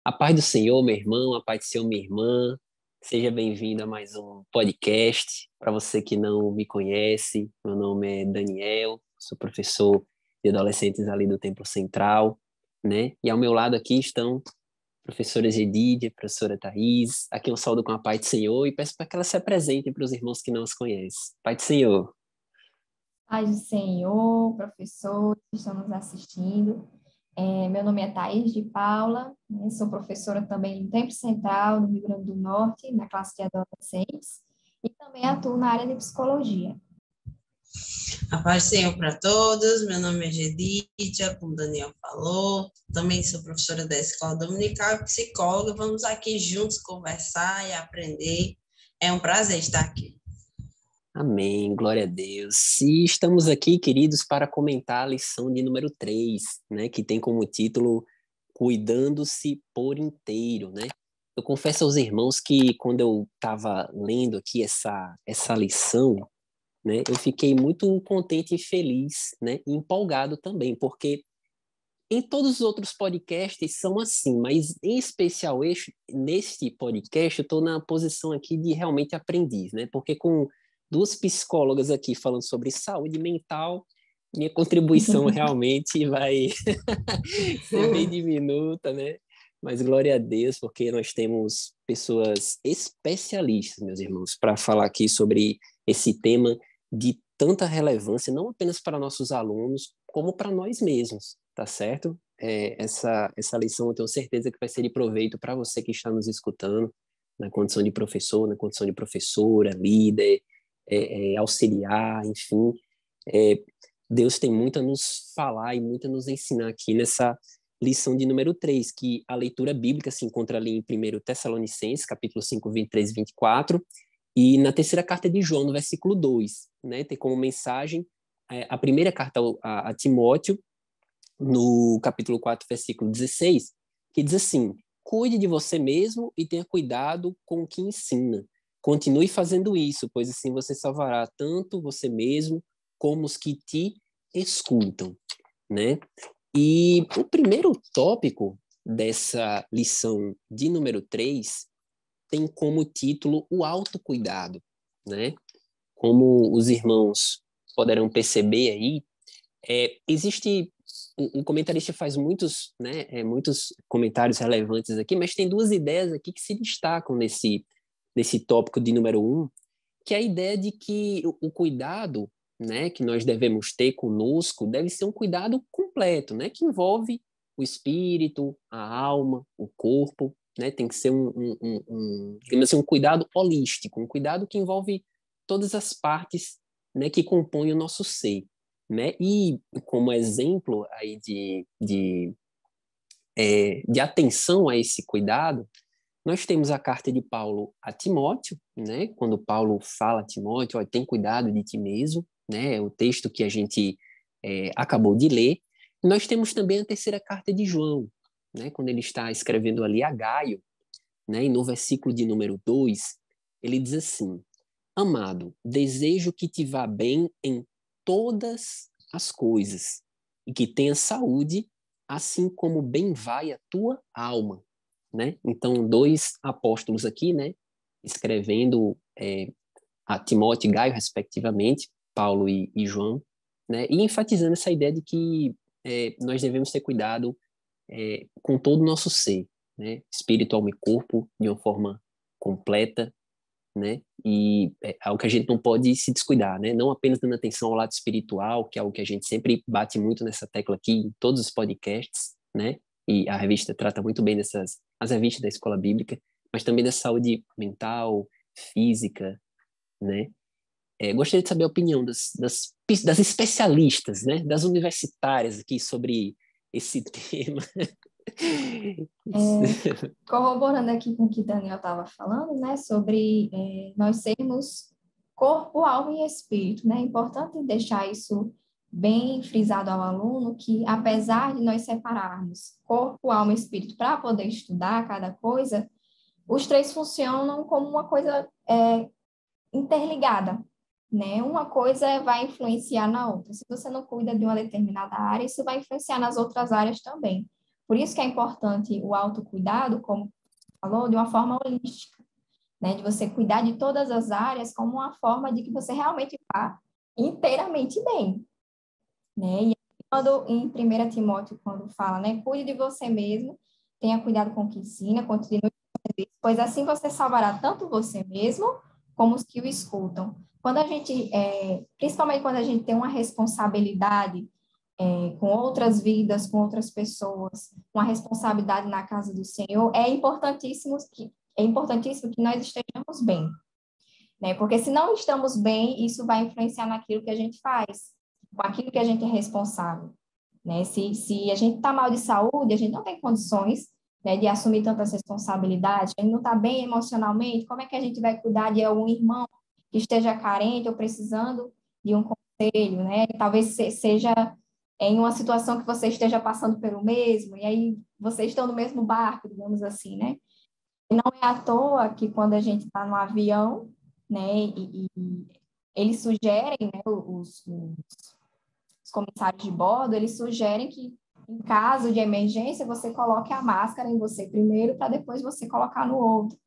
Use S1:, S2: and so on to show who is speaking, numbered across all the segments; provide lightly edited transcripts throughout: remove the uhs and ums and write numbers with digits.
S1: A paz do Senhor, meu irmão, a paz do Senhor, minha irmã. Seja bem-vindo a mais um podcast. Para você que não me conhece, meu nome é Daniel, sou professor de adolescentes ali do Templo Central, né? E ao meu lado aqui estão a professora Gedídia, a professora Thaís. Aqui eu saúdo com a paz do Senhor e peço para que elas se apresentem para os irmãos que não as conhecem. Paz do Senhor.
S2: Paz do Senhor, professores que estão nos assistindo. Meu nome é Thaís de Paula, né, sou professora também no Tempo Central, no Rio Grande do Norte, na classe de adolescentes, e também atuo na área de psicologia.
S3: A paz do Senhor para todos, meu nome é Gedídia, como o Daniel falou, também sou professora da Escola Dominical e psicóloga, vamos aqui juntos conversar e aprender, é um prazer estar aqui.
S1: Amém, glória a Deus. E estamos aqui, queridos, para comentar a lição de número 3, né, que tem como título Cuidando-se por inteiro, né? Eu confesso aos irmãos que quando eu estava lendo aqui essa lição, né, eu fiquei muito contente e feliz, né, e empolgado também, porque em todos os outros podcasts são assim, mas em especial neste podcast eu estou na posição aqui de realmente aprendiz, né? Porque com duas psicólogas aqui falando sobre saúde mental, minha contribuição realmente vai ser bem diminuta, né? Mas glória a Deus, porque nós temos pessoas especialistas, meus irmãos, para falar aqui sobre esse tema de tanta relevância, não apenas para nossos alunos, como para nós mesmos, tá certo? Essa lição eu tenho certeza que vai ser de proveito para você que está nos escutando, na condição de professor, na condição de professora, líder, auxiliar, enfim. Deus tem muito a nos falar e muito a nos ensinar aqui nessa lição de número 3, que a leitura bíblica se encontra ali em 1 Tessalonicenses, capítulo 5, 23 e 24, e na terceira carta de João, no versículo 2, né, tem como mensagem a primeira carta a Timóteo, no capítulo 4, versículo 16, que diz assim: cuide de você mesmo e tenha cuidado com o que ensina. Continue fazendo isso, pois assim você salvará tanto você mesmo como os que te escutam, né? E o primeiro tópico dessa lição de número 3 tem como título o autocuidado, né? Como os irmãos poderão perceber aí, existe um comentarista faz muitos comentários relevantes aqui, mas tem duas ideias aqui que se destacam nesse tópico de número 1, que é a ideia de que o cuidado, né, que nós devemos ter conosco deve ser um cuidado completo, né, que envolve o espírito, a alma, o corpo, né, tem que ser digamos assim, um cuidado holístico, um cuidado que envolve todas as partes, né, que compõem o nosso ser, né, e como exemplo aí de atenção a esse cuidado, nós temos a carta de Paulo a Timóteo, né? Quando Paulo fala a Timóteo, tem cuidado de ti mesmo, né? O texto que a gente acabou de ler. Nós temos também a terceira carta de João, né? Quando ele está escrevendo ali a Gaio, né? E no versículo de número 2, ele diz assim: amado, desejo que te vá bem em todas as coisas e que tenha saúde, assim como bem vai a tua alma, né? Então, dois apóstolos aqui, né, escrevendo a Timóteo e Gaio, respectivamente, Paulo e João, né, e enfatizando essa ideia de que nós devemos ter cuidado com todo o nosso ser, né, espírito, alma e corpo, de uma forma completa, né, e é algo que a gente não pode se descuidar, né, não apenas dando atenção ao lado espiritual, que é algo que a gente sempre bate muito nessa tecla aqui em todos os podcasts, né, e a revista trata muito bem as revistas da escola bíblica, mas também da saúde mental, física, né. Gostaria de saber a opinião das especialistas, né, das universitárias aqui sobre esse tema.
S2: Corroborando aqui com o que Daniel estava falando, né, sobre nós sermos corpo, alma e espírito, né, é importante deixar isso bem frisado ao aluno, que apesar de nós separarmos corpo, alma e espírito para poder estudar cada coisa, os três funcionam como uma coisa interligada, né? Uma coisa vai influenciar na outra. Se você não cuida de uma determinada área, isso vai influenciar nas outras áreas também. Por isso que é importante o autocuidado, como falou, de uma forma holística, né? De você cuidar de todas as áreas como uma forma de que você realmente vá inteiramente bem, né? E quando em 1 Timóteo, quando fala, né? Cuide de você mesmo, tenha cuidado com o que ensina, continue, pois assim você salvará tanto você mesmo como os que o escutam. Quando a gente, principalmente quando a gente tem uma responsabilidade com outras vidas, com outras pessoas, uma responsabilidade na casa do Senhor, é importantíssimo que nós estejamos bem, né? Porque se não estamos bem, isso vai influenciar naquilo que a gente faz, com aquilo que a gente é responsável, né? Se a gente está mal de saúde, a gente não tem condições, né, de assumir tantas responsabilidades, a gente não está bem emocionalmente, como é que a gente vai cuidar de algum irmão que esteja carente ou precisando de um conselho, né? Talvez seja em uma situação que você esteja passando pelo mesmo, e aí vocês estão no mesmo barco, digamos assim, né? E não é à toa que quando a gente está no avião, né, e eles sugerem, né, os comissários de bordo, eles sugerem que, em caso de emergência, você coloque a máscara em você primeiro, para depois você colocar no outro.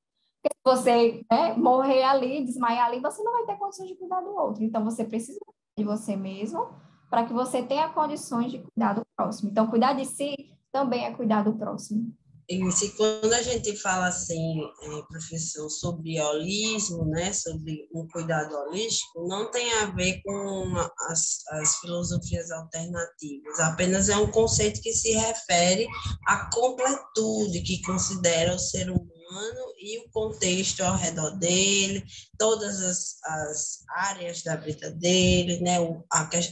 S2: Porque se você, né, morrer ali, desmaiar ali, você não vai ter condições de cuidar do outro. Então, você precisa de você mesmo, para que você tenha condições de cuidar do próximo. Então, cuidar de si também é cuidar do próximo.
S3: Isso, e quando a gente fala assim, professor, sobre holismo, né, sobre um cuidado holístico, não tem a ver com as filosofias alternativas, apenas é um conceito que se refere à completude, que considera o ser humano e o contexto ao redor dele, todas as áreas da vida dele, né,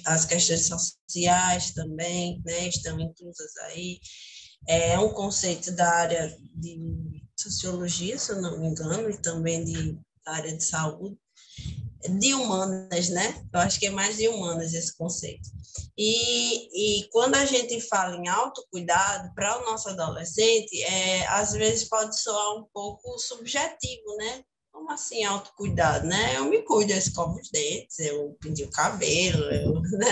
S3: as questões sociais também, né, estão inclusas aí. É um conceito da área de sociologia, se eu não me engano, e também da área de saúde, de humanas, né? Eu acho que é mais de humanas esse conceito. E quando a gente fala em autocuidado, para o nosso adolescente, às vezes pode soar um pouco subjetivo, né? Como assim autocuidado, né? Eu me cuido, eu escovo os dentes, eu pinto o cabelo, né?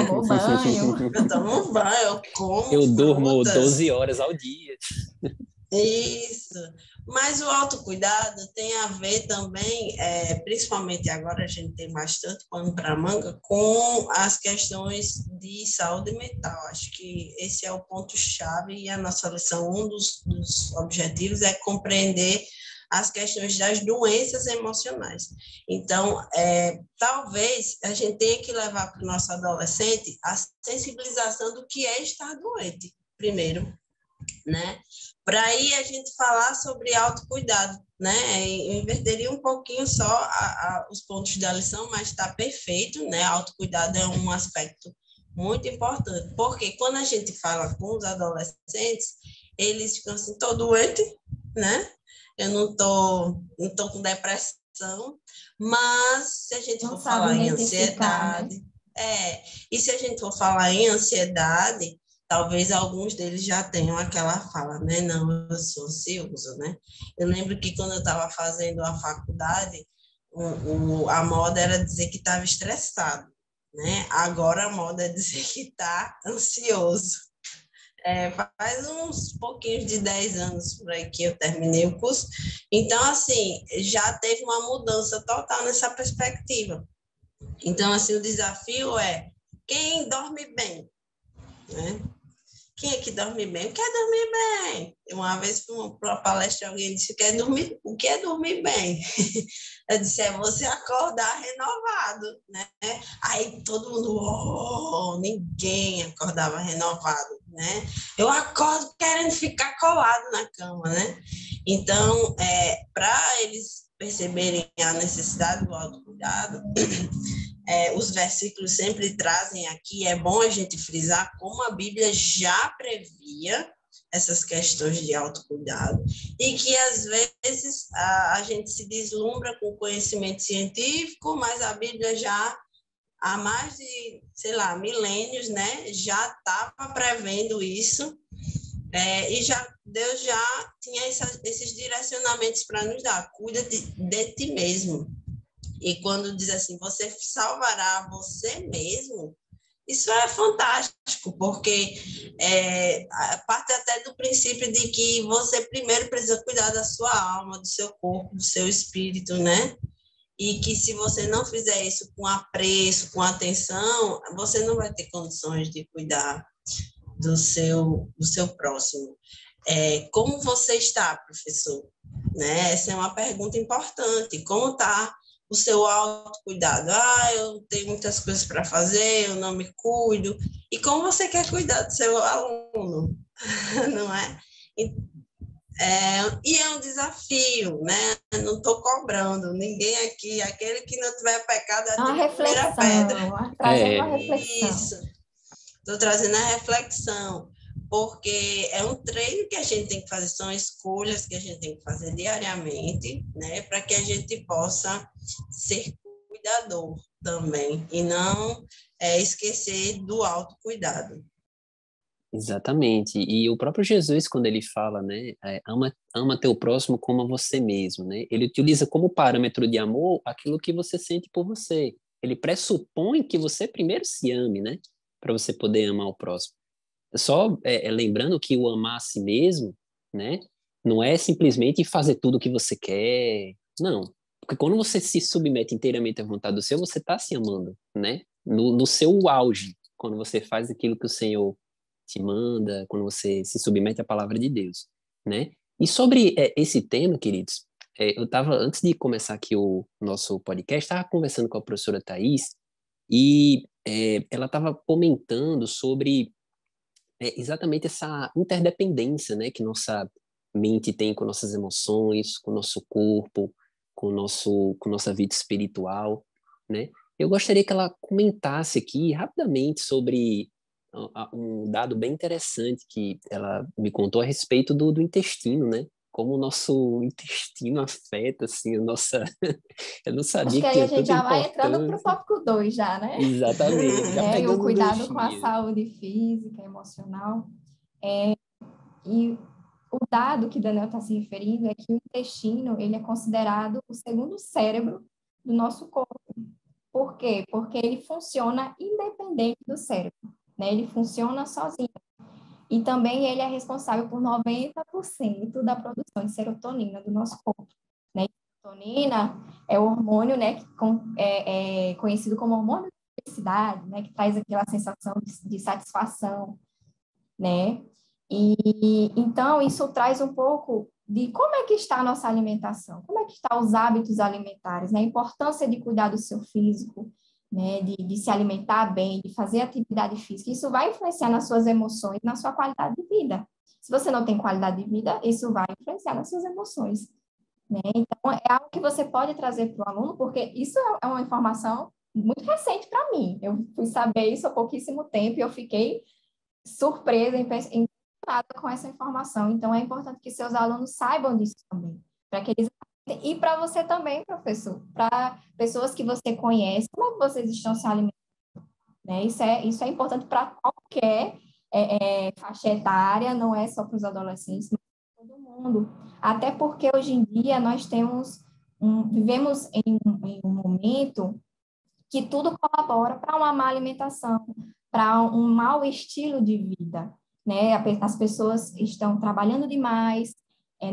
S2: Tomo banho.
S3: Eu tomo banho, eu como
S1: Eu durmo
S3: frutas.
S1: 12 horas ao dia.
S3: Isso. Mas o autocuidado tem a ver também, principalmente agora a gente tem bastante pano para manga, com as questões de saúde mental. Acho que esse é o ponto-chave e a nossa lição, um dos objetivos é compreender as questões das doenças emocionais. Então, talvez a gente tenha que levar para o nosso adolescente a sensibilização do que é estar doente, primeiro, né? Para aí a gente falar sobre autocuidado, né? Eu inverteria um pouquinho só os pontos da lição, mas está perfeito, né? Autocuidado é um aspecto muito importante, porque quando a gente fala com os adolescentes, eles ficam assim, tô doente, né? Eu não tô com depressão, mas se a gente
S2: Não
S3: for
S2: sabe
S3: falar em
S2: identificar, né?
S3: ansiedade, e se a gente for falar em ansiedade, talvez alguns deles já tenham aquela fala, né? Não, eu sou ansioso, né? Eu lembro que quando eu estava fazendo a faculdade, a moda era dizer que estava estressado, né? Agora a moda é dizer que está ansioso. Faz uns pouquinhos de 10 anos por aí que eu terminei o curso. Então, assim, já teve uma mudança total nessa perspectiva. Então, assim, o desafio é quem dorme bem, né? Quem é que dorme bem? Quer dormir bem. Uma vez, para uma palestra, alguém disse, o que é dormir bem? Eu disse, é você acordar renovado, né? Aí todo mundo, ninguém acordava renovado, né? Eu acordo querendo ficar colado na cama, né? Então, para eles perceberem a necessidade do autocuidado, os versículos sempre trazem aqui, é bom a gente frisar como a Bíblia já previa essas questões de autocuidado e que, às vezes, a gente se deslumbra com o conhecimento científico, mas a Bíblia já, há mais de, sei lá, milênios, né, já estava prevendo isso, e Deus já tinha esses direcionamentos para nos dar. Cuida de ti mesmo. E quando diz assim, você salvará você mesmo, Isso é fantástico, porque parte até do princípio de que você primeiro precisa cuidar da sua alma, do seu corpo, do seu espírito, né? E que se você não fizer isso com apreço, com atenção, você não vai ter condições de cuidar do seu próximo. Como você está, professor? Né? Essa é uma pergunta importante. Como está o seu autocuidado? Eu tenho muitas coisas para fazer, eu não me cuido. E como você quer cuidar do seu aluno? Não é? E é um desafio, né? Não estou cobrando ninguém aqui. Aquele que não tiver pecado, atire a primeira pedra.
S2: Trazendo uma reflexão.
S3: Isso. Estou trazendo a reflexão, porque é um treino que a gente tem que fazer, são escolhas que a gente tem que fazer diariamente, né? Para que a gente possa ser cuidador também, e não esquecer do autocuidado.
S1: Exatamente. E o próprio Jesus, quando ele fala, né, ama teu próximo como a você mesmo, né? Ele utiliza como parâmetro de amor aquilo que você sente por você. Ele pressupõe que você primeiro se ame, né, para você poder amar o próximo. Só lembrando que o amar a si mesmo, né, não é simplesmente fazer tudo o que você quer, não. Porque quando você se submete inteiramente à vontade do Senhor, você está se amando, né? No seu auge, quando você faz aquilo que o Senhor te manda, quando você se submete à palavra de Deus, né? E sobre esse tema, queridos, eu estava, antes de começar aqui o nosso podcast, estava conversando com a professora Thais e ela estava comentando sobre exatamente essa interdependência, né, que nossa mente tem com nossas emoções, com nosso corpo, com nossa vida espiritual, né? Eu gostaria que ela comentasse aqui rapidamente sobre um dado bem interessante que ela me contou a respeito do intestino, né? Como o nosso intestino afeta, assim, a nossa... Eu não
S2: Acho
S1: sabia
S2: que
S1: que
S2: aí a
S1: tinha
S2: gente
S1: tanta
S2: já vai entrando para o
S1: importância.
S2: tópico 2 já, né?
S1: Exatamente, já
S2: E o
S1: pegando o
S2: cuidado com a
S1: ganchinho.
S2: saúde física, emocional. E o dado que Daniel está se referindo é que o intestino, ele é considerado o segundo cérebro do nosso corpo. Por quê? Porque ele funciona independente do cérebro, né? Ele funciona sozinho. E também ele é responsável por 90% da produção de serotonina do nosso corpo, né? Serotonina é o hormônio, né, que é conhecido como hormônio da felicidade, né, que traz aquela sensação de satisfação, né? E então isso traz um pouco de como é que está a nossa alimentação, como é que estão os hábitos alimentares, né? A importância de cuidar do seu físico, né? De se alimentar bem, de fazer atividade física. Isso vai influenciar nas suas emoções, na sua qualidade de vida. Se você não tem qualidade de vida, isso vai influenciar nas suas emoções, né? Então, é algo que você pode trazer para o aluno, porque isso é uma informação muito recente para mim. Eu fui saber isso há pouquíssimo tempo e eu fiquei surpresa, impressionada com essa informação. Então, é importante que seus alunos saibam disso também, para que eles e para você também, professor, para pessoas que você conhece, como é que vocês estão se alimentando, né? Isso é importante para qualquer faixa etária, não é só para os adolescentes, mas para todo mundo. Até porque hoje em dia nós vivemos em um momento que tudo colabora para uma má alimentação, para um mau estilo de vida, né? As pessoas estão trabalhando demais,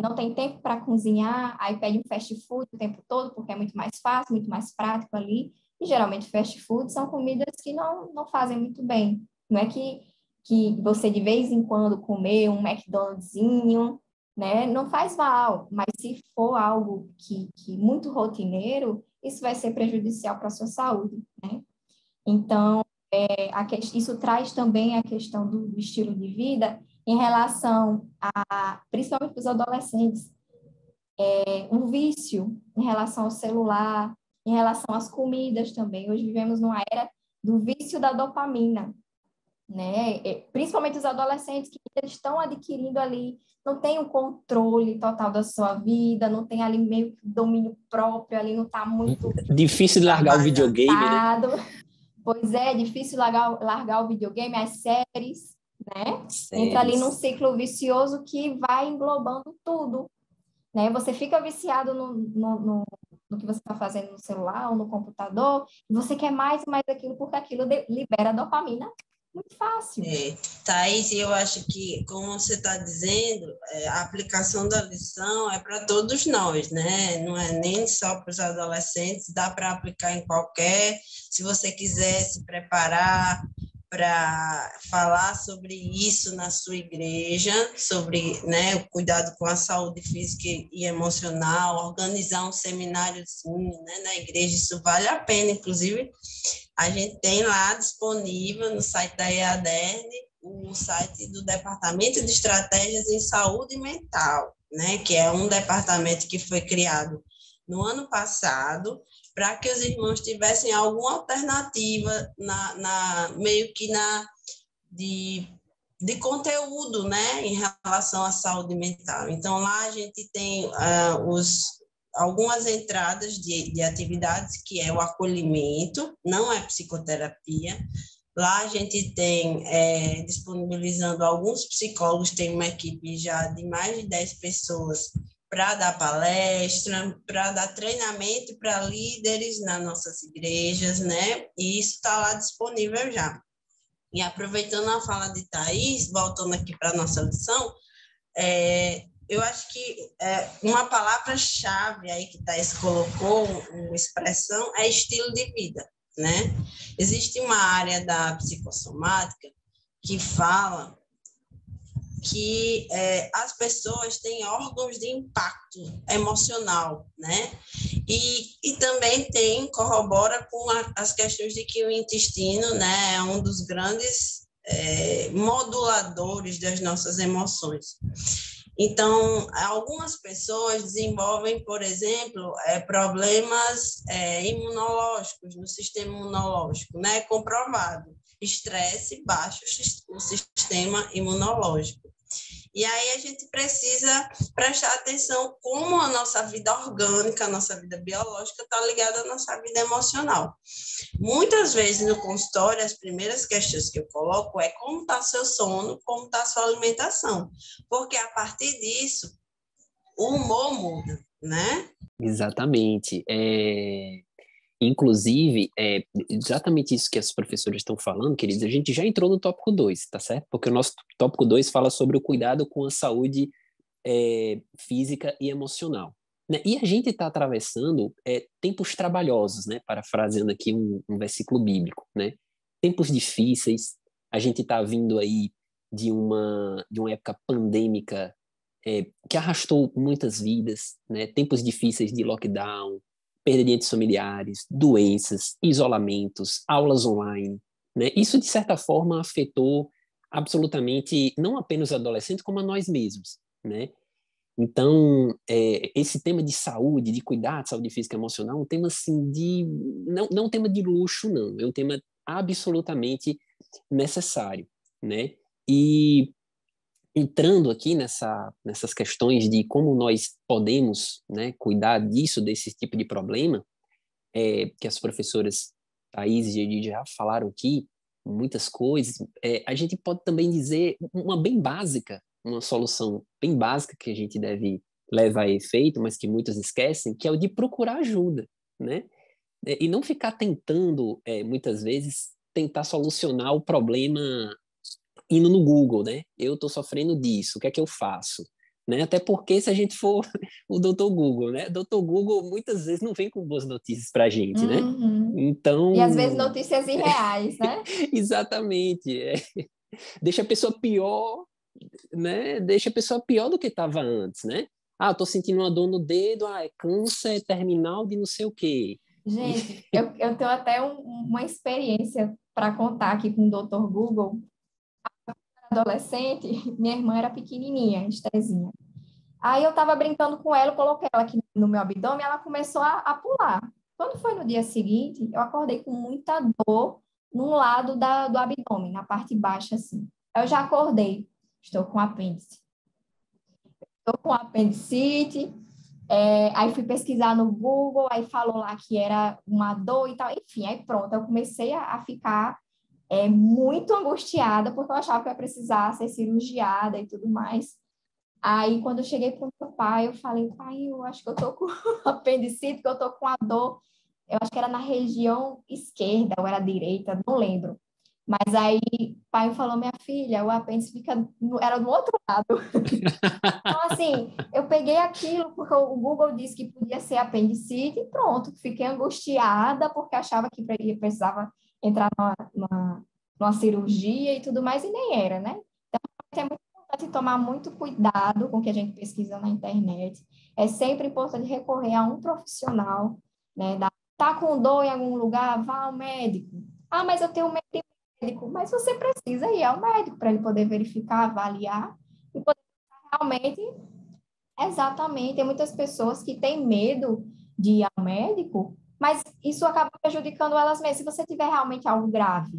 S2: não tem tempo para cozinhar, aí pede um fast food o tempo todo, porque é muito mais fácil, muito mais prático ali, e geralmente fast food são comidas que não fazem muito bem. Não é que você de vez em quando comer um McDonald'szinho, né? Não faz mal, mas se for algo que muito rotineiro, isso vai ser prejudicial para a sua saúde, né? Então, isso traz também a questão do estilo de vida em relação principalmente para os adolescentes, um vício em relação ao celular, em relação às comidas também. Hoje vivemos numa era do vício da dopamina, né? Principalmente os adolescentes que eles estão adquirindo ali, não tem um controle total da sua vida, não tem ali meio que domínio próprio, ali não está muito
S1: Difícil de largar o videogame, né?
S2: Pois é difícil largar o videogame, as séries, né? Entra ali num
S1: Séries.
S2: ciclo vicioso que vai englobando tudo, né? Você fica viciado no que você está fazendo no celular ou no computador, e você quer mais e mais aquilo, porque aquilo libera dopamina muito fácil.
S3: Thaís, eu acho que, como você está dizendo, a aplicação da lição é para todos nós, né? Não é nem só para os adolescentes, dá para aplicar em qualquer. Se você quiser se preparar para falar sobre isso na sua igreja, sobre, né, o cuidado com a saúde física e emocional, organizar um semináriozinho, né, na igreja, isso vale a pena. Inclusive, a gente tem lá disponível no site da EADERN o site do Departamento de Estratégias em Saúde Mental, né, que é um departamento que foi criado no ano passado para que os irmãos tivessem alguma alternativa meio que de conteúdo, né, em relação à saúde mental. Então, lá a gente tem algumas entradas de atividades, que é o acolhimento, não é psicoterapia. Lá a gente tem, disponibilizando alguns psicólogos, tem uma equipe já de mais de 10 pessoas para dar palestra, para dar treinamento para líderes nas nossas igrejas, né? E isso está lá disponível já. E aproveitando a fala de Thaís, voltando aqui para a nossa lição, eu acho que uma palavra-chave aí que Thaís colocou, uma expressão, é estilo de vida, né? Existe uma área da psicossomática que fala que as pessoas têm órgãos de impacto emocional, né? E também corrobora com as questões de que o intestino, né, é um dos grandes moduladores das nossas emoções. Então, algumas pessoas desenvolvem, por exemplo, problemas imunológicos, no sistema imunológico, né? Comprovado. Estresse baixa o sistema imunológico. E aí a gente precisa prestar atenção como a nossa vida orgânica, a nossa vida biológica está ligada à nossa vida emocional. Muitas vezes no consultório, as primeiras questões que eu coloco é como está seu sono, como está sua alimentação, porque a partir disso o humor muda, né?
S1: Exatamente. Inclusive, exatamente isso que as professoras estão falando, queridos, a gente já entrou no tópico 2, tá certo? Porque o nosso tópico 2 fala sobre o cuidado com a saúde física e emocional, né? E a gente está atravessando tempos trabalhosos, né? Parafraseando aqui um versículo bíblico, né? Tempos difíceis, a gente está vindo aí de uma época pandêmica que arrastou muitas vidas, né? Tempos difíceis de lockdown, perda de entes familiares, doenças, isolamentos, aulas online, né? Isso, de certa forma, afetou absolutamente não apenas os adolescentes, como a nós mesmos, né? Então, esse tema de saúde, de cuidar de saúde física e emocional, é um tema assim não um tema de luxo, não, é um tema absolutamente necessário, né? E entrando aqui nessas questões de como nós podemos, né, cuidar desse tipo de problema, que as professoras Thaís e Edith já falaram aqui, muitas coisas, a gente pode também dizer uma solução bem básica que a gente deve levar a efeito, mas que muitos esquecem, que é o de procurar ajuda, né? E não ficar tentando, muitas vezes, tentar solucionar o problema indo no Google, né? Eu estou sofrendo disso, o que é que eu faço? Né? Até porque se a gente for o doutor Google, né? Doutor Google muitas vezes não vem com boas notícias para a gente, né? Então...
S2: E às vezes notícias irreais, né?
S1: Exatamente. Deixa a pessoa pior, né? Deixa a pessoa pior do que estava antes, né? Ah, estou sentindo uma dor no dedo, é câncer terminal de não sei o quê.
S2: Gente, eu tenho até uma experiência para contar aqui com o doutor Google. Adolescente, minha irmã era pequenininha, Estezinha. Aí eu estava brincando com ela, coloquei ela aqui no meu abdômen, ela começou a pular. Quando foi no dia seguinte, eu acordei com muita dor num lado do abdômen, na parte baixa, assim. Eu já acordei, estou com apêndice. Estou com apendicite, aí fui pesquisar no Google, aí falou lá que era uma dor e tal. Enfim, aí pronto, eu comecei a ficar muito angustiada, porque eu achava que eu ia precisar ser cirurgiada e tudo mais. Aí, quando eu cheguei para o meu pai, eu falei, pai, eu acho que eu tô com apendicite, que eu tô com a dor, eu acho que era na região esquerda ou era direita, não lembro. Mas aí, o pai falou, minha filha, o apêndice era do outro lado. Então, assim, eu peguei aquilo porque o Google disse que podia ser apendicite e pronto, fiquei angustiada porque achava que precisava entrar numa cirurgia e tudo mais, e nem era, né? Então, é muito importante tomar muito cuidado com o que a gente pesquisa na internet. É sempre importante recorrer a um profissional, né? Tá com dor em algum lugar, vá ao médico. Ah, mas eu tenho medo de médico. Mas você precisa ir ao médico para ele poder verificar, avaliar e poder realmente. Exatamente. Tem muitas pessoas que têm medo de ir ao médico, mas isso acaba prejudicando elas mesmas. Se você tiver realmente algo grave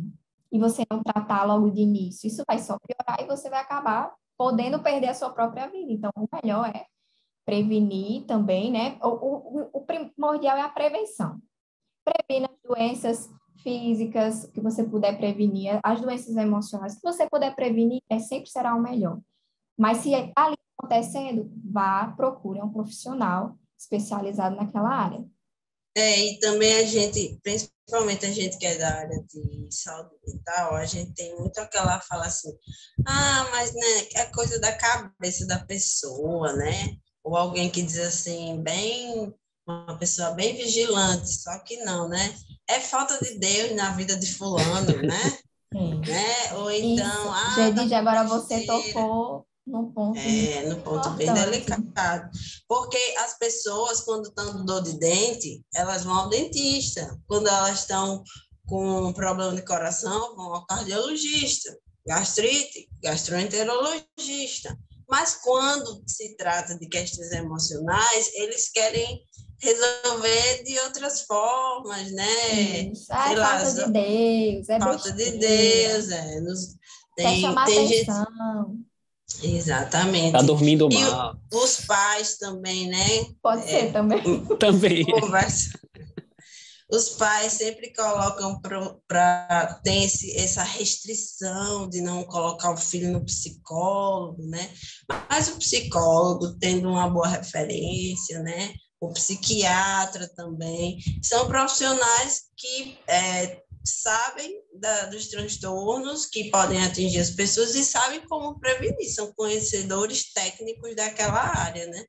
S2: e você não tratar logo de início, isso vai só piorar e você vai acabar podendo perder a sua própria vida. Então, o melhor é prevenir também, né? O primordial é a prevenção. Previna as doenças físicas que você puder prevenir, as doenças emocionais que você puder prevenir, sempre será o melhor. Mas se está ali acontecendo, vá, procure um profissional especializado naquela área.
S3: E também a gente, principalmente a gente que é da área de saúde mental, a gente tem muito aquela fala assim, mas né, é coisa da cabeça da pessoa, né? Ou alguém que diz assim, uma pessoa bem vigilante, só que não, né? É falta de Deus na vida de fulano, né?
S2: Sim.
S3: Né? Ou
S2: Isso,
S3: então,
S2: Gedide,
S3: tá com
S2: agora você
S3: besteira.
S2: tocou num ponto muito
S3: No ponto bem
S2: importante.
S3: delicado. Porque as pessoas, quando estão com dor de dente, elas vão ao dentista. Quando elas estão com problema de coração, vão ao cardiologista. Gastrite, gastroenterologista. Mas quando se trata de questões emocionais, eles querem resolver de outras formas, né?
S2: Isso.
S3: Sei
S2: É
S3: lá,
S2: falta de Deus, é
S3: falta de
S2: besteira,
S3: Deus,
S2: quer chamar
S3: tem gente.
S2: atenção.
S1: Tá
S3: Exatamente.
S1: dormindo
S3: E
S1: mal.
S3: os pais também, né?
S2: Pode ser também.
S1: Também.
S3: Conversa. Os pais sempre colocam para ter essa restrição de não colocar o filho no psicólogo, né? Mas o psicólogo, tendo uma boa referência, né? O psiquiatra também, são profissionais que sabem dos transtornos que podem atingir as pessoas e sabem como prevenir, são conhecedores técnicos daquela área, né?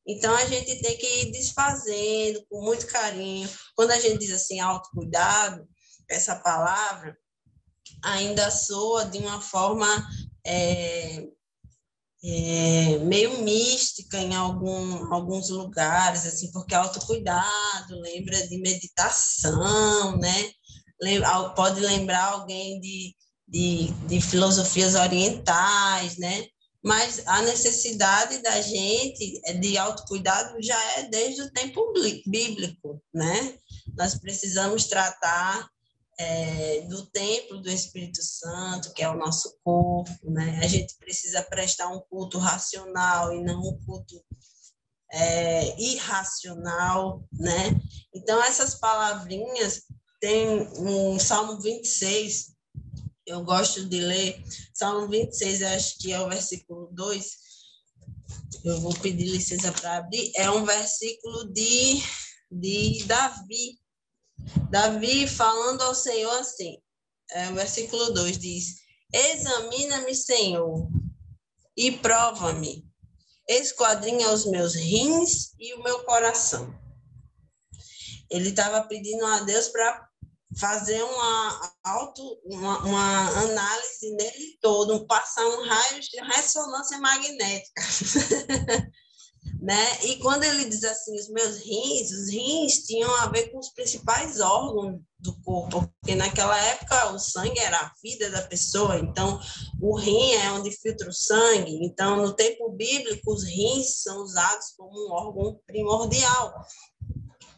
S3: Então, a gente tem que ir desfazendo com muito carinho. Quando a gente diz assim, autocuidado, essa palavra ainda soa de uma forma meio mística em alguns lugares, assim, porque autocuidado lembra de meditação, né? Pode lembrar alguém de filosofias orientais, né? Mas a necessidade da gente de autocuidado já é desde o tempo bíblico, né? Nós precisamos tratar do templo do Espírito Santo, que é o nosso corpo, né? A gente precisa prestar um culto racional e não um culto irracional, né? Então, essas palavrinhas tem um Salmo 26, eu gosto de ler, Salmo 26, acho que é o versículo 2, eu vou pedir licença para abrir, é um versículo de Davi. Davi falando ao Senhor assim, o versículo 2 diz, examina-me, Senhor, e prova-me, esquadrinha os meus rins e o meu coração. Ele estava pedindo a Deus para fazer uma análise nele todo, passar um raio de ressonância magnética. Né? E quando ele diz assim, os rins tinham a ver com os principais órgãos do corpo, porque naquela época o sangue era a vida da pessoa, então o rim é onde filtra o sangue, então no tempo bíblico os rins são usados como um órgão primordial,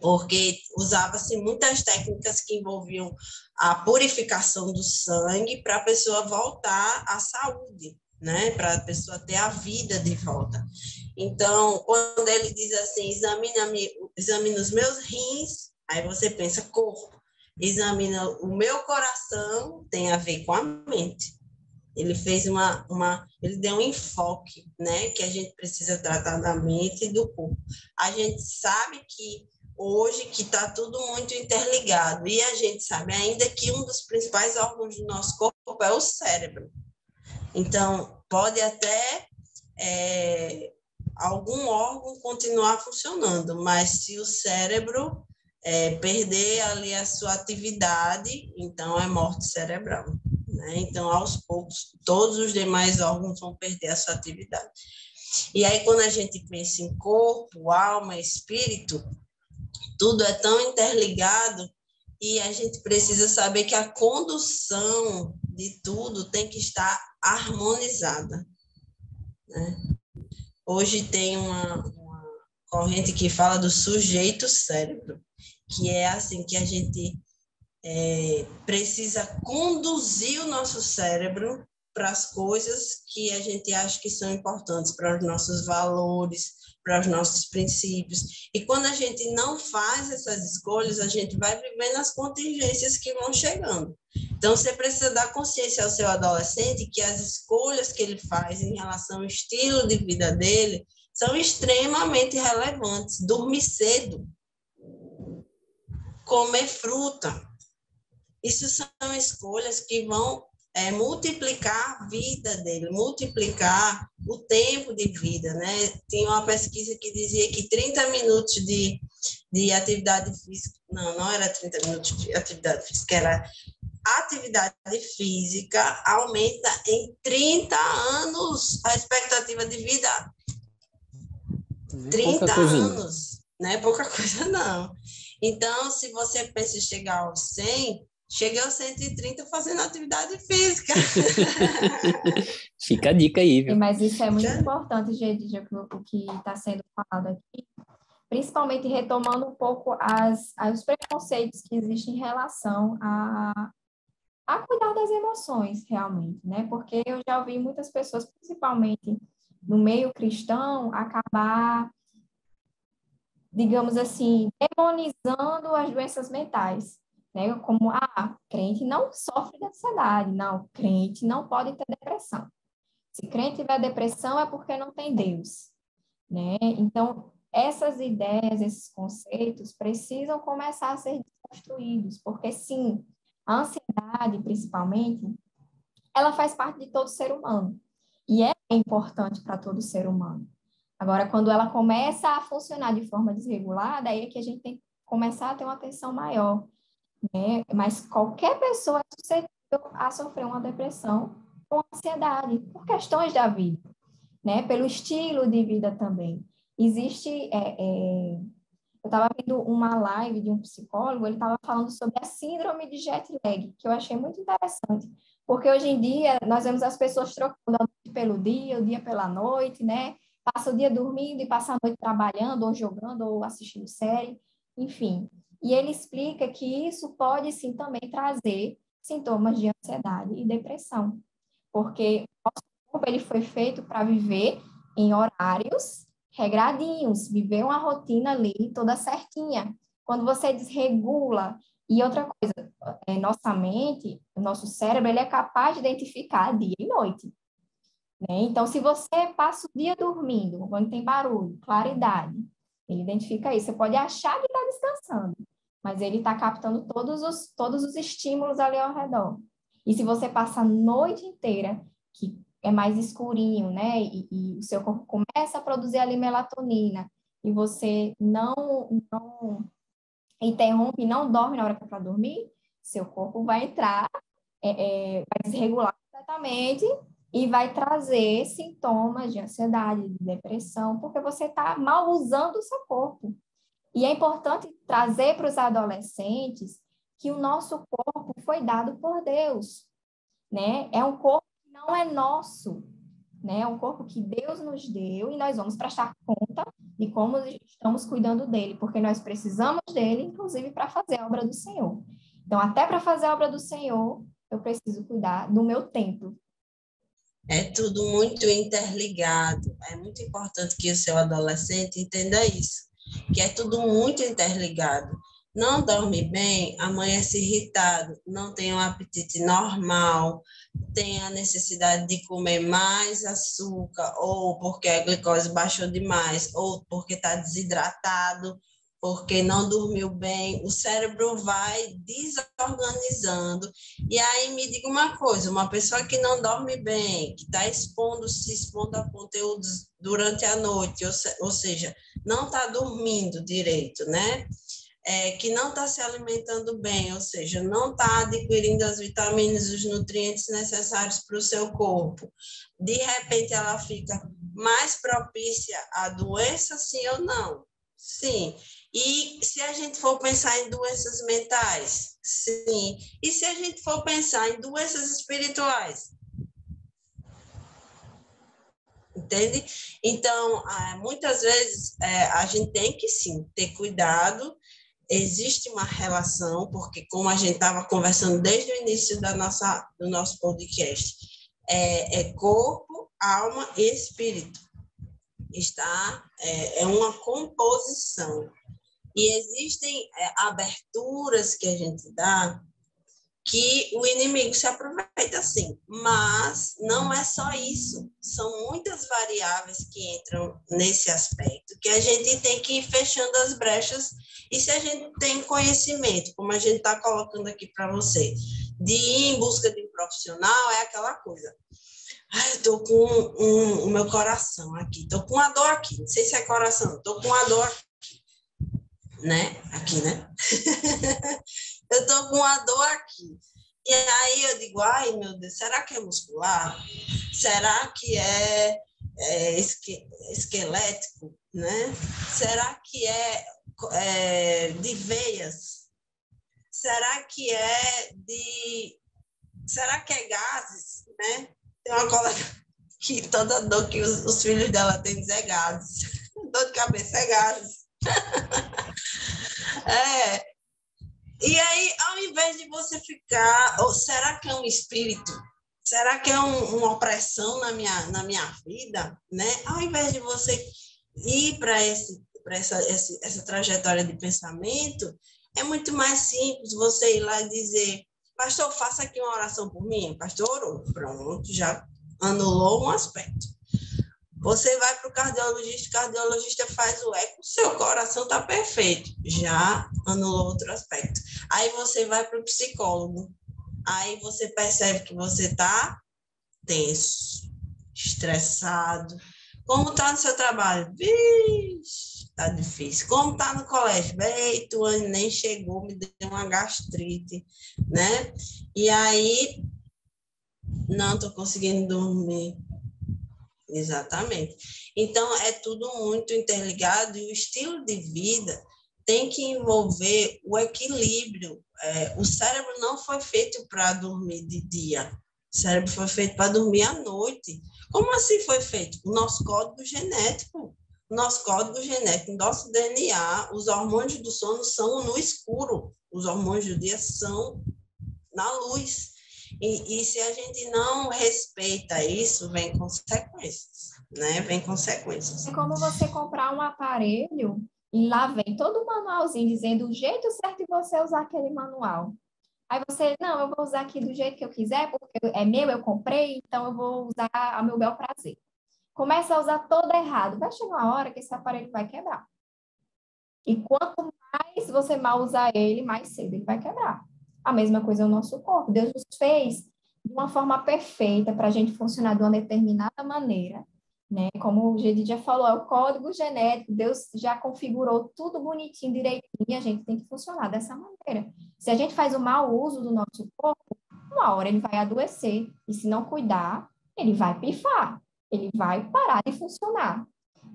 S3: porque usava-se muitas técnicas que envolviam a purificação do sangue para a pessoa voltar à saúde, né? Para a pessoa ter a vida de volta. Então, quando ele diz assim, examina os meus rins, aí você pensa corpo. Examina o meu coração, tem a ver com a mente, Ele fez ele deu um enfoque, né, que a gente precisa tratar da mente e do corpo. A gente sabe que hoje que está tudo muito interligado, e a gente sabe ainda que um dos principais órgãos do nosso corpo é o cérebro. Então, pode até algum órgão continuar funcionando, mas se o cérebro perder ali a sua atividade, então é morte cerebral, né? Então, aos poucos, todos os demais órgãos vão perder a sua atividade. E aí, quando a gente pensa em corpo, alma, espírito, tudo é tão interligado e a gente precisa saber que a condução de tudo tem que estar harmonizada, né? Hoje tem uma corrente que fala do sujeito cérebro, que é assim, que a gente precisa conduzir o nosso cérebro para as coisas que a gente acha que são importantes, para os nossos valores, para os nossos princípios. E quando a gente não faz essas escolhas, a gente vai vivendo as contingências que vão chegando. Então, você precisa dar consciência ao seu adolescente que as escolhas que ele faz em relação ao estilo de vida dele são extremamente relevantes. Dormir cedo, comer fruta, isso são escolhas que vão multiplicar a vida dele, multiplicar o tempo de vida, né? Tinha uma pesquisa que dizia que 30 minutos de atividade física, não era 30 minutos de atividade física, era atividade física aumenta em 30 anos a expectativa de vida. 30 anos, não é pouca coisa, não. Então, se você pensa em chegar aos 100, cheguei aos 130 fazendo atividade física.
S1: Fica a dica aí, viu?
S2: Mas isso é muito importante, Gedidia, o que está sendo falado aqui, principalmente retomando um pouco os preconceitos que existem em relação a cuidar das emoções, realmente, né? Porque eu já ouvi muitas pessoas, principalmente no meio cristão, acabar, digamos assim, demonizando as doenças mentais, né? Como, crente não sofre de ansiedade, não, crente não pode ter depressão. Se crente tiver depressão é porque não tem Deus, né? Então, essas ideias, esses conceitos precisam começar a ser desconstruídos, porque sim, a ansiedade, principalmente, ela faz parte de todo ser humano e é importante para todo ser humano. Agora, quando ela começa a funcionar de forma desregulada, aí é que a gente tem que começar a ter uma atenção maior, né? Mas qualquer pessoa é suscetível a sofrer uma depressão ou ansiedade, por questões da vida, né? Pelo estilo de vida também. Existe, eu estava vendo uma live de um psicólogo, ele estava falando sobre a síndrome de jet lag, que eu achei muito interessante, porque hoje em dia nós vemos as pessoas trocando a noite pelo dia, o dia pela noite, né? Passa o dia dormindo e passa a noite trabalhando, ou jogando, ou assistindo série, enfim. E ele explica que isso pode, sim, também trazer sintomas de ansiedade e depressão, porque o nosso corpo ele foi feito para viver em horários regradinhos, viver uma rotina ali toda certinha. Quando você desregula, e outra coisa, nossa mente, o nosso cérebro, ele é capaz de identificar dia e noite, né? Então, se você passa o dia dormindo, quando tem barulho, claridade, ele identifica isso. Você pode achar que está descansando, mas ele está captando todos os estímulos ali ao redor. E se você passa a noite inteira, que é mais escurinho, né? E o seu corpo começa a produzir ali melatonina, e você não interrompe, não dorme na hora que é para dormir, seu corpo vai entrar, vai desregular completamente e vai trazer sintomas de ansiedade, de depressão, porque você está mal usando o seu corpo. E é importante trazer para os adolescentes que o nosso corpo foi dado por Deus, né? É um corpo que não é nosso, né? É um corpo que Deus nos deu e nós vamos prestar conta de como estamos cuidando dele, porque nós precisamos dele, inclusive, para fazer a obra do Senhor. Então, até para fazer a obra do Senhor, eu preciso cuidar do meu templo.
S3: É tudo muito interligado. É muito importante que o seu adolescente entenda isso, que é tudo muito interligado. não dorme bem, amanhece irritado, não tem um apetite normal, tem a necessidade de comer mais açúcar, ou porque a glicose baixou demais, ou porque está desidratado, porque não dormiu bem, o cérebro vai desorganizando. E aí me diga uma coisa, uma pessoa que não dorme bem, que está se expondo a conteúdos durante a noite, ou seja, não está dormindo direito, né? Que não está se alimentando bem, ou seja, não está adquirindo as vitaminas e os nutrientes necessários para o seu corpo. De repente, ela fica mais propícia à doença, sim ou não? Sim. E se a gente for pensar em doenças mentais? Sim. E se a gente for pensar em doenças espirituais? Entende? Então, muitas vezes, a gente tem que, sim, ter cuidado. Existe uma relação, porque como a gente estava conversando desde o início do nosso podcast, é corpo, alma e espírito. É uma composição. E existem aberturas que a gente dá que o inimigo se aproveita, sim. Mas não é só isso. São muitas variáveis que entram nesse aspecto, que a gente tem que ir fechando as brechas. E se a gente tem conhecimento, como a gente está colocando aqui para você, de ir em busca de um profissional, é aquela coisa. Eu estou com o meu coração aqui, estou com uma dor aqui, não sei se é coração, estou com uma dor aqui, né? Aqui, né? Eu estou com uma dor aqui. E aí eu digo, ai, meu Deus, será que é muscular? Será que é esquelético, né? Será que é de veias? Será que é gases, né? Tem uma colega que toda dor que os filhos dela têm é gases. Dor de cabeça é gases. E aí, ao invés de você ficar, será que é um espírito? Será que é uma opressão na minha vida? Né? Ao invés de você ir para essa trajetória de pensamento, é muito mais simples você ir lá e dizer, pastor, faça aqui uma oração por mim. Pastor orou. Pronto, já anulou um aspecto. Você vai para o cardiologista faz o eco, seu coração está perfeito, já anulou outro aspecto. Aí você vai para o psicólogo, aí você percebe que você está tenso, estressado. Como está no seu trabalho? Vixe, está difícil. Como está no colégio? Eita, o ano nem chegou, me deu uma gastrite, né? E aí, não estou conseguindo dormir. Exatamente. Então, é tudo muito interligado e o estilo de vida tem que envolver o equilíbrio. O cérebro não foi feito para dormir de dia. O cérebro foi feito para dormir à noite. Como assim foi feito? O nosso código genético. O nosso código genético, nosso DNA, os hormônios do sono são no escuro. Os hormônios do dia são na luz. E se a gente não respeita isso, vem consequências, né? Vem consequências.
S2: É como você comprar um aparelho e lá vem todo o manualzinho dizendo o jeito certo de você usar aquele manual. Aí você, não, eu vou usar aqui do jeito que eu quiser, porque é meu, eu comprei, então eu vou usar a meu bel prazer. Começa a usar todo errado. Vai chegar uma hora que esse aparelho vai quebrar. E quanto mais você mal usar ele, mais cedo ele vai quebrar. A mesma coisa é o nosso corpo. Deus nos fez de uma forma perfeita para a gente funcionar de uma determinada maneira, né? Como o Gedi já falou, é o código genético. Deus já configurou tudo bonitinho, direitinho, e a gente tem que funcionar dessa maneira. Se a gente faz o mau uso do nosso corpo, uma hora ele vai adoecer. E se não cuidar, ele vai pifar. Ele vai parar de funcionar.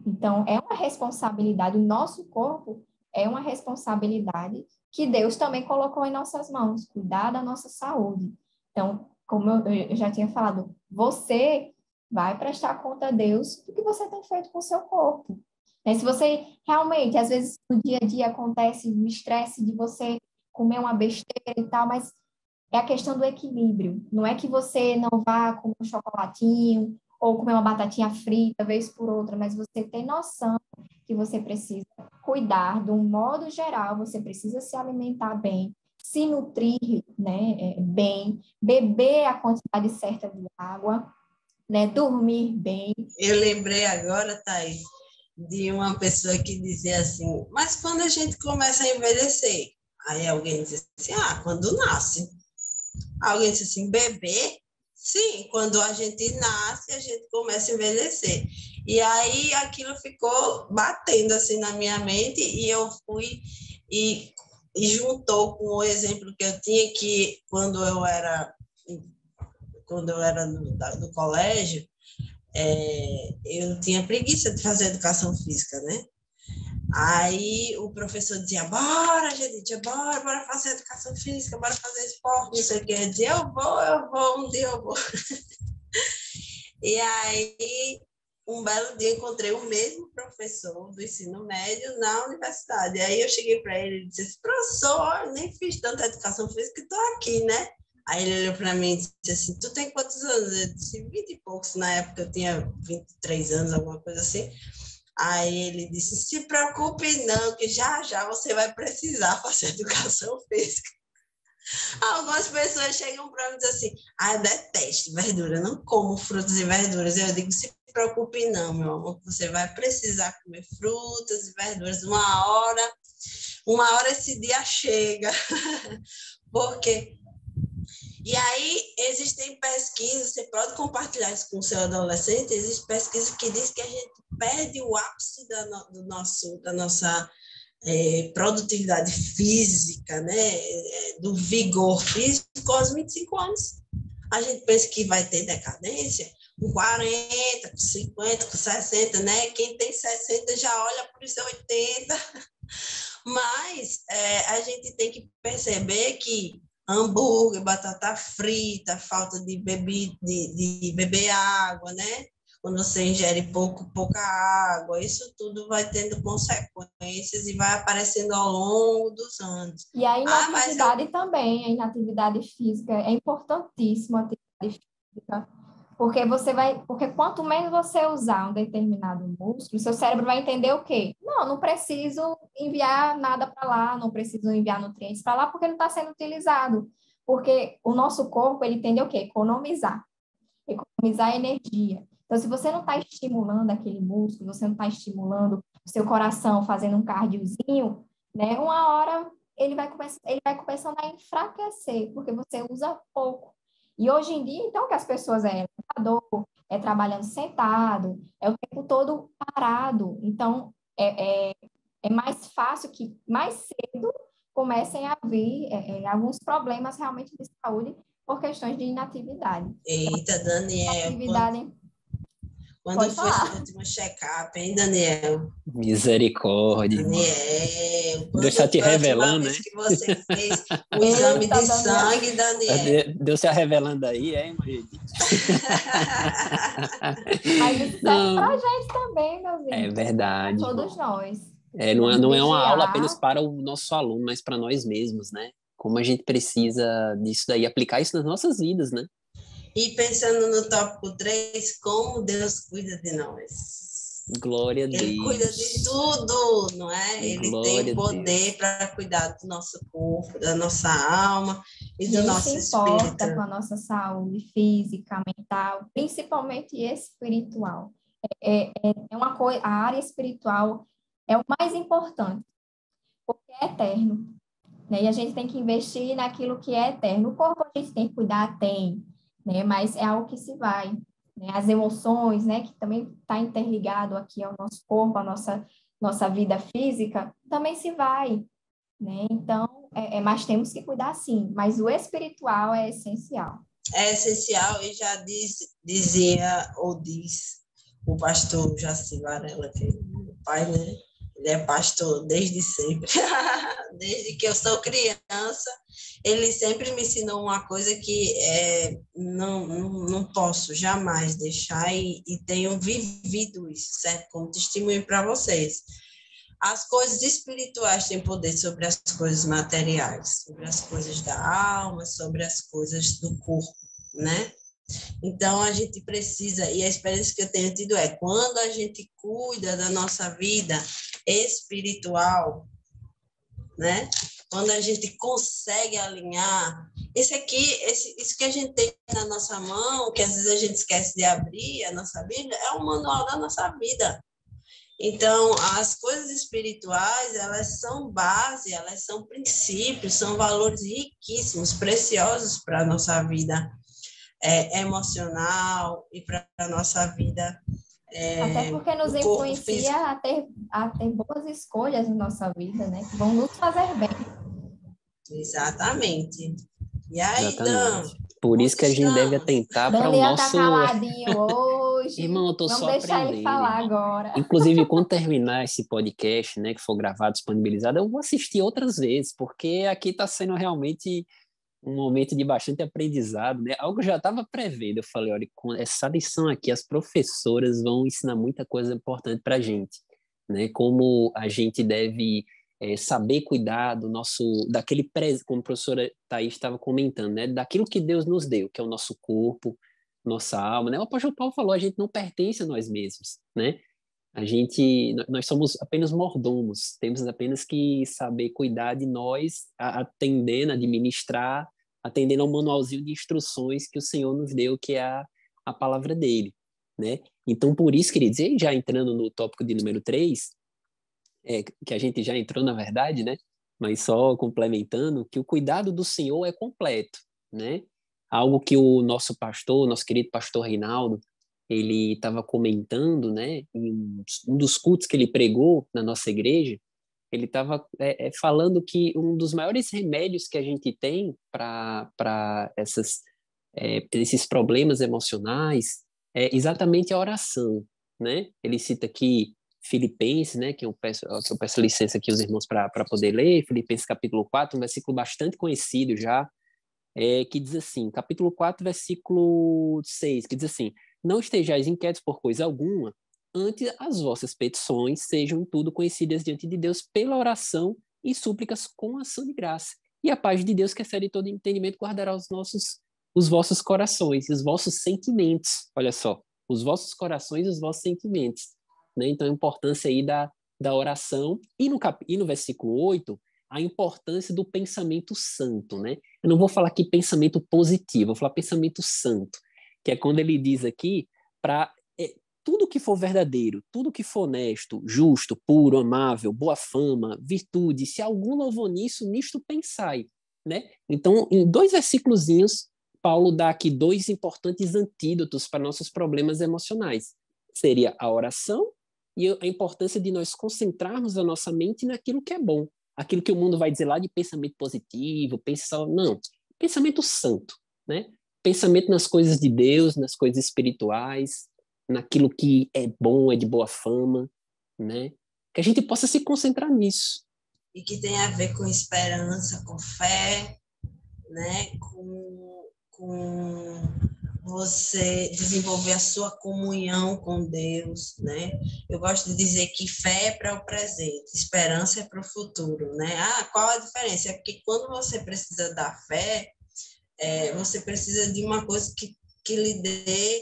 S2: Então, é uma responsabilidade, o nosso corpo é uma responsabilidade que Deus também colocou em nossas mãos, cuidar da nossa saúde. Então, como eu já tinha falado, você vai prestar conta a Deus do que você tem feito com o seu corpo. Né? Se você realmente, às vezes, no dia a dia acontece o estresse de você comer uma besteira e tal, mas é a questão do equilíbrio. Não é que você não vá comer um chocolatinho ou comer uma batatinha frita, vez por outra, mas você tem noção que você precisa cuidar de um modo geral, você precisa se alimentar bem, se nutrir, né, bem, beber a quantidade certa de água, né, dormir bem.
S3: Eu lembrei agora, Thaís, de uma pessoa que dizia assim, mas quando a gente começa a envelhecer? Aí alguém disse assim, quando nasce. Alguém disse assim, bebê? Sim, quando a gente nasce, a gente começa a envelhecer. E aí aquilo ficou batendo assim na minha mente e eu fui e juntou com o exemplo que eu tinha que quando eu era do colégio, eu tinha preguiça de fazer educação física, né? Aí o professor dizia, bora, gente, bora fazer educação física, bora fazer esporte, não sei o que. Eu dizia, eu vou, um dia eu vou. E aí, um belo dia, encontrei o mesmo professor do ensino médio na universidade. Aí eu cheguei para ele e disse, professor, eu nem fiz tanta educação física, estou aqui, né? Aí ele olhou para mim e disse assim, tu tem quantos anos? Eu disse, 20 e poucos. Na época eu tinha 23 anos, alguma coisa assim. Aí ele disse, se preocupe não, que já você vai precisar fazer educação física. Algumas pessoas chegam para mim e dizem assim, eu detesto verdura, não como frutas e verduras. Eu digo, se preocupe não, meu amor, você vai precisar comer frutas e verduras uma hora esse dia chega. Porque... E aí, existem pesquisas, você pode compartilhar isso com o seu adolescente, existem pesquisas que dizem que a gente perde o ápice da nossa produtividade física, né? Do vigor físico aos 25 anos. A gente pensa que vai ter decadência com 40, com 50, com 60, né? Quem tem 60 já olha para os 80. Mas a gente tem que perceber que hambúrguer, batata frita, falta de beber água, né? Quando você ingere pouca água, isso tudo vai tendo consequências e vai aparecendo ao longo dos anos.
S2: E a inatividade também, a inatividade física é importantíssima, a atividade física, porque quanto menos você usar um determinado músculo, seu cérebro vai entender o quê? Não preciso enviar nada para lá, não preciso enviar nutrientes para lá, porque não está sendo utilizado. Porque o nosso corpo, ele tende o quê? Economizar energia. Então, se você não está estimulando aquele músculo, você não está estimulando o seu coração, fazendo um cardiozinho, né? Uma hora ele vai começando a enfraquecer, porque você usa pouco. E hoje em dia, então, que as pessoas trabalhando sentado, o tempo todo parado. Então, é mais fácil que mais cedo comecem a vir alguns problemas realmente de saúde por questões de inatividade.
S3: Eita, Daniel,
S2: inatividade...
S3: Quando foi seu último check-up, hein, Daniel?
S1: Misericórdia.
S3: Daniel,
S1: Deus está te revelando, né?
S3: Que você fez o exame de sangue, Daniel.
S1: Deus está revelando aí, Maria?
S2: Mas isso serve para a gente também, meu filho.
S1: É verdade.
S2: Para todos nós.
S1: Não é uma aula apenas para o nosso aluno, mas para nós mesmos, né? Como a gente precisa disso daí, aplicar isso nas nossas vidas, né?
S3: E pensando no tópico 3, como Deus cuida de nós.
S1: Glória a Deus.
S3: Ele cuida de tudo, não é? Ele
S1: Glória
S3: tem poder para cuidar do nosso corpo, da nossa alma e do nosso espírito.
S2: Ele se importa com a nossa saúde física, mental, principalmente espiritual. Uma coisa, a área espiritual é o mais importante, porque é eterno, né? E a gente tem que investir naquilo que é eterno. O corpo a gente tem que cuidar, né? Mas é algo que se vai, né? As emoções, né? Que também está interligado aqui ao nosso corpo, à nossa vida física, também se vai, né? Então, mas temos que cuidar sim, mas o espiritual é essencial.
S3: É essencial, e já dizia, ou diz, o pastor Jaci Varela, que é meu pai, né? Ele é pastor desde sempre, desde que eu sou criança. Ele sempre me ensinou uma coisa que não posso jamais deixar e tenho vivido isso, certo? Como testemunho para vocês. As coisas espirituais têm poder sobre as coisas materiais, sobre as coisas da alma, sobre as coisas do corpo, né? Então, a gente precisa, e a experiência que eu tenho tido é, quando a gente cuida da nossa vida espiritual, né? Quando a gente consegue alinhar, isso que a gente tem na nossa mão, que às vezes a gente esquece de abrir a nossa Bíblia, é o manual da nossa vida. Então, as coisas espirituais, elas são base, elas são princípios, são valores riquíssimos, preciosos para a nossa vida emocional e para a nossa vida
S2: Até porque nos
S3: do corpo
S2: influencia
S3: físico.
S2: a ter boas escolhas na nossa vida, né? Que vão nos fazer bem.
S3: Exatamente. E aí, Dan,
S1: Exatamente. Por
S3: onde
S1: isso que a gente deve
S3: estamos?
S1: atentar para o
S2: Daniel tá
S1: nosso...
S2: caladinho hoje.
S1: Irmão, eu tô
S2: Vamos
S1: só
S2: deixar ele
S1: aprendendo,
S2: falar
S1: irmão.
S2: agora.
S1: Inclusive, quando terminar esse podcast, né, que for gravado, disponibilizado, eu vou assistir outras vezes, porque aqui está sendo realmente um momento de bastante aprendizado, né? Algo que eu já estava prevendo. Eu falei, olha, com essa lição aqui, as professoras vão ensinar muita coisa importante para a gente, né? Como a gente deve saber cuidar do nosso, daquele presente, como a professora Thaís estava comentando, né? Daquilo que Deus nos deu, que é o nosso corpo, nossa alma, né? O apóstolo Paulo falou, a gente não pertence a nós mesmos, né? Nós somos apenas mordomos, temos apenas que saber cuidar de nós, atendendo, administrar, atendendo ao manualzinho de instruções que o Senhor nos deu, que é a palavra dele, né? Então, por isso, queridos, e já entrando no tópico de número 3, que a gente já entrou, na verdade, né? Mas só complementando, que o cuidado do Senhor é completo, né? Algo que o nosso pastor, nosso querido pastor Reinaldo, ele estava comentando, né, em um dos cultos que ele pregou na nossa igreja, ele estava falando que um dos maiores remédios que a gente tem para esses problemas emocionais é exatamente a oração, né? Ele cita aqui Filipenses, né, que eu peço licença aqui aos irmãos para poder ler, Filipenses capítulo 4, um versículo bastante conhecido já, que diz assim, capítulo 4, versículo 6, que diz assim, não estejais inquietos por coisa alguma, antes as vossas petições sejam em tudo conhecidas diante de Deus pela oração e súplicas com ação de graça. E a paz de Deus, que excede todo entendimento, guardará os vossos corações e os vossos sentimentos. Olha só, os vossos corações e os vossos sentimentos. Né? Então, a importância aí da oração. E no versículo 8, a importância do pensamento santo, né? Eu não vou falar aqui pensamento positivo, vou falar pensamento santo, que é quando ele diz aqui para tudo que for verdadeiro, tudo que for honesto, justo, puro, amável, boa fama, virtude, se algum louvor nisto pensai, né? Então, em 2 versículozinhos, Paulo dá aqui 2 importantes antídotos para nossos problemas emocionais. Seria a oração e a importância de nós concentrarmos a nossa mente naquilo que é bom, aquilo que o mundo vai dizer lá de pensamento positivo, não, pensamento santo, né? Pensamento nas coisas de Deus, nas coisas espirituais, naquilo que é bom, é de boa fama, né? Que a gente possa se concentrar nisso.
S3: E que tem a ver com esperança, com fé, né? Com você desenvolver a sua comunhão com Deus, né? Eu gosto de dizer que fé é para o presente, esperança é para o futuro, né? Qual a diferença? É porque quando você precisa da fé, você precisa de uma coisa que lhe dê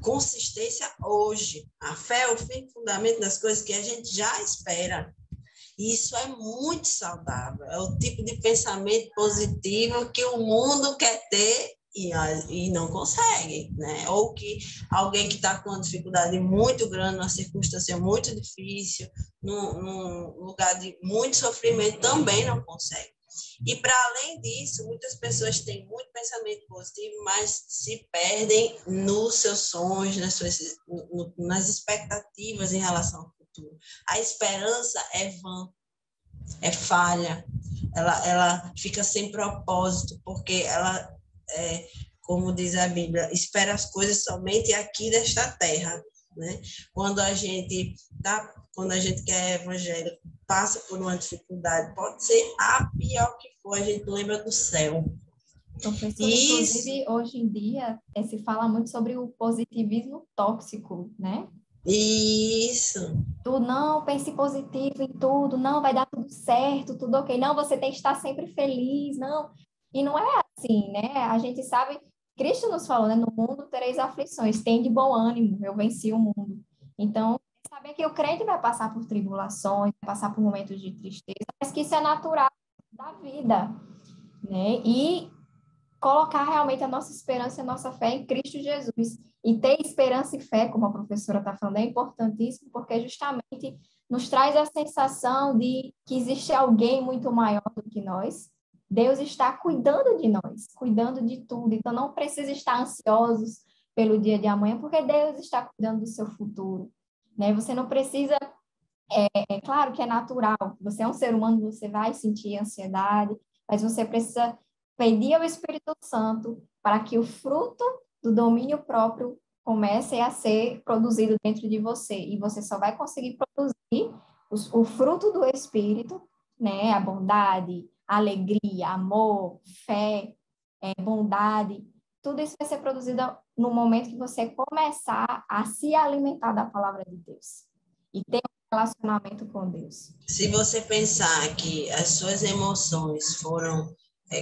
S3: consistência hoje. A fé é o fim fundamento das coisas que a gente já espera. E isso é muito saudável. É o tipo de pensamento positivo que o mundo quer ter e não consegue, né? Ou que alguém que está com uma dificuldade muito grande, uma circunstância muito difícil, num lugar de muito sofrimento, também não consegue. E, para além disso, muitas pessoas têm muito pensamento positivo, mas se perdem nos seus sonhos, nas expectativas em relação ao futuro. A esperança é vã, é falha, ela fica sem propósito, porque ela, como diz a Bíblia, espera as coisas somente aqui desta terra. Né? Quando a gente quer evangélico, passa por uma dificuldade, pode ser a pior que for, a gente lembra do céu.
S2: Professor, inclusive, hoje em dia, se fala muito sobre o positivismo tóxico, né?
S3: Isso.
S2: Tu não pense positivo em tudo, não, vai dar tudo certo, tudo ok. Não, você tem que estar sempre feliz, não. E não é assim, né? A gente sabe Cristo nos falou, né? No mundo tereis aflições, tem de bom ânimo, eu venci o mundo. Então, saber que o crente vai passar por tribulações, vai passar por momentos de tristeza, mas que isso é natural da vida, né? E colocar realmente a nossa esperança e a nossa fé em Cristo Jesus. E ter esperança e fé, como a professora está falando, é importantíssimo, porque justamente nos traz a sensação de que existe alguém muito maior do que nós. Deus está cuidando de nós, cuidando de tudo. Então, não precisa estar ansiosos pelo dia de amanhã, porque Deus está cuidando do seu futuro. Né? Você não precisa... É claro que é natural. Você é um ser humano, você vai sentir ansiedade, mas você precisa pedir ao Espírito Santo para que o fruto do domínio próprio comece a ser produzido dentro de você. E você só vai conseguir produzir o fruto do Espírito, né? A bondade, a alegria, amor, fé, bondade. Tudo isso vai ser produzido no momento que você começar a se alimentar da palavra de Deus e ter um relacionamento com Deus.
S3: Se você pensar que as suas emoções foram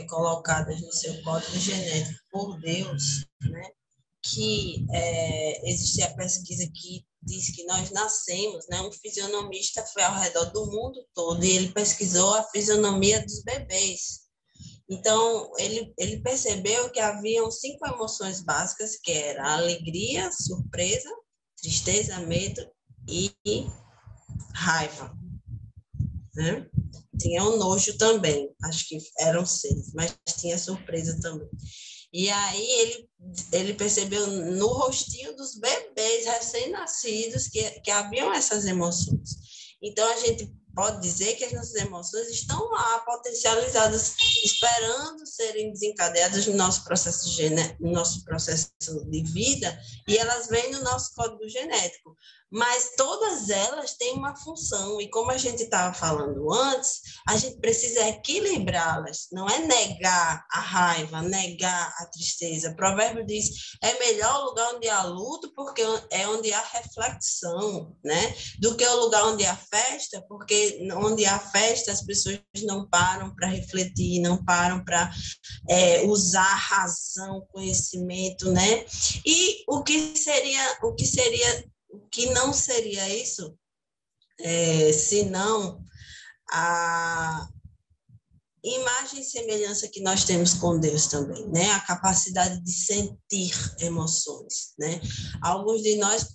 S3: colocadas no seu código genético por Deus, né? Que existe a pesquisa que diz que nós nascemos, né? Um fisionomista foi ao redor do mundo todo e ele pesquisou a fisionomia dos bebês. Então, ele percebeu que haviam 5 emoções básicas, que eram alegria, surpresa, tristeza, medo e raiva, né? Tinha o nojo também, acho que eram 6, mas tinha surpresa também. E aí ele percebeu no rostinho dos bebês recém-nascidos que haviam essas emoções. Então, a gente pode dizer que as nossas emoções estão lá, potencializadas, esperando serem desencadeadas no nosso processo de vida, e elas vêm no nosso código genético. Mas todas elas têm uma função, e como a gente estava falando antes, a gente precisa equilibrá-las, não é negar a raiva, negar a tristeza. O provérbio diz, é melhor o lugar onde há luto, porque é onde há reflexão, né? Do que o lugar onde há festa, porque onde há festa as pessoas não param para refletir, não param para usar razão, conhecimento, né? E o que não seria isso, senão a imagem e semelhança que nós temos com Deus também, né? A capacidade de sentir emoções, né? Alguns de nós,